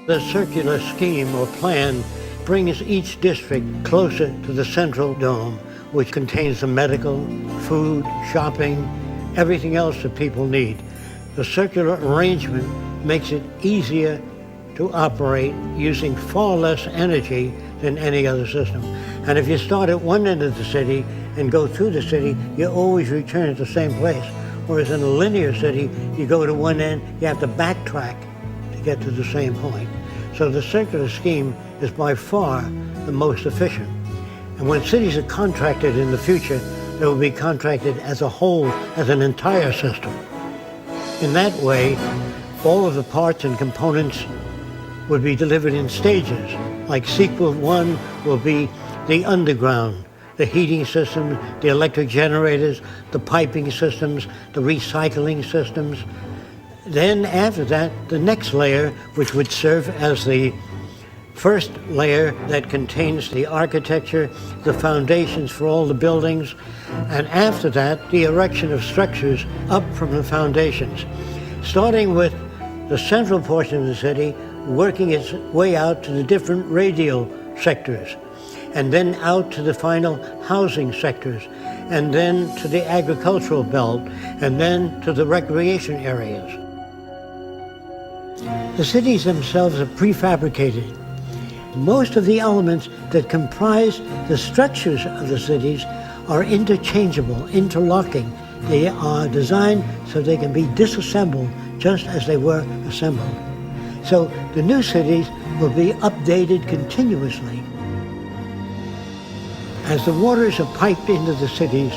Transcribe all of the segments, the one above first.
The circular scheme or plan brings each district closer to the central dome, which contains the medical, food, shopping, everything else that people need. The circular arrangement makes it easier to operate using far less energy than any other system. And if you start at one end of the city and go through the city, you always return at the same place. Whereas in a linear city, you go to one end, you have to backtrack to get to the same point. So the circular scheme is by far the most efficient. And when cities are contracted in the future, they will be contracted as a whole, as an entire system. In that way, all of the parts and components would be delivered in stages. Like sequel 1 will be the underground, the heating systems, the electric generators, the piping systems, the recycling systems. Then after that, the next layer, which would serve as the first layer that contains the architecture, the foundations for all the buildings, and after that, the erection of structures up from the foundations, starting with the central portion of the city, working its way out to the different radial sectors, and then out to the final housing sectors, and then to the agricultural belt, and then to the recreation areas. The cities themselves are prefabricated. Most of the elements that comprise the structures of the cities are interchangeable, interlocking. They are designed so they can be disassembled just as they were assembled. So the new cities will be updated continuously. As the waters are piped into the cities,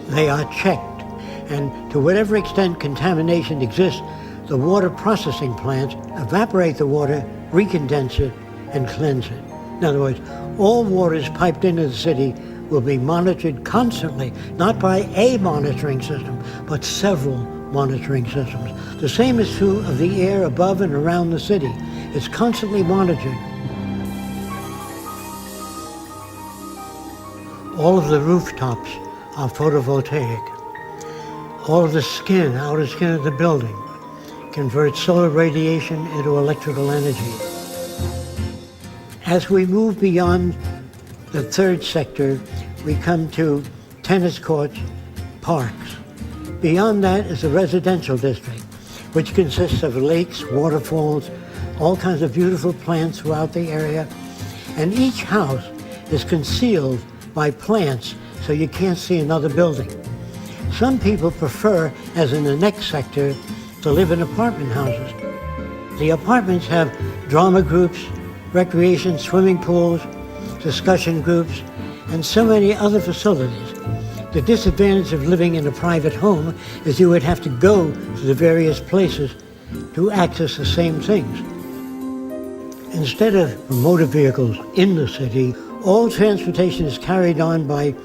they are checked. And to whatever extent contamination exists, the water processing plants evaporate the water, recondense it, and cleanse it. In other words, all waters piped into the city will be monitored constantly, not by a monitoring system, but several monitoring systems. The same is true of the air above and around the city. It's constantly monitored. All of the rooftops are photovoltaic. All of the outer skin of the building converts solar radiation into electrical energy. As we move beyond the third sector, we come to tennis courts, parks. Beyond that is the residential district, which consists of lakes, waterfalls, all kinds of beautiful plants throughout the area. And each house is concealed by plants, so you can't see another building. Some people prefer, as in the next sector, to live in apartment houses. The apartments have drama groups, recreation swimming pools, discussion groups, and so many other facilities. The disadvantage of living in a private home is you would have to go to the various places to access the same things. Instead of motor vehicles in the city, all transportation is carried on by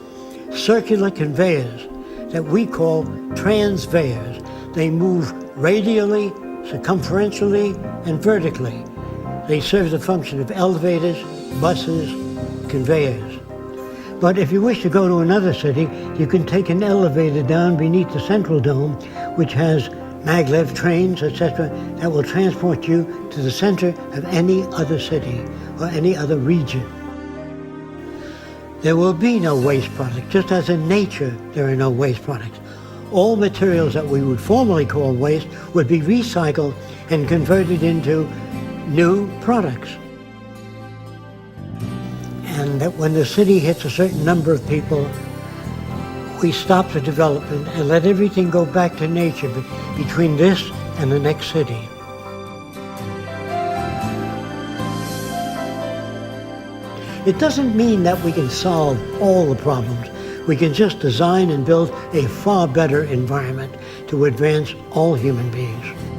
circular conveyors that we call transveyors. They move radially, circumferentially, and vertically. They serve the function of elevators, buses, conveyors. But if you wish to go to another city, you can take an elevator down beneath the central dome, which has maglev trains, etc., that will transport you to the center of any other city or any other region. There will be no waste products, just as in nature there are no waste products. All materials that we would formerly call waste would be recycled and converted into new products. And that when the city hits a certain number of people, we stop the development and let everything go back to nature between this and the next city. It doesn't mean that we can solve all the problems. We can just design and build a far better environment to advance all human beings.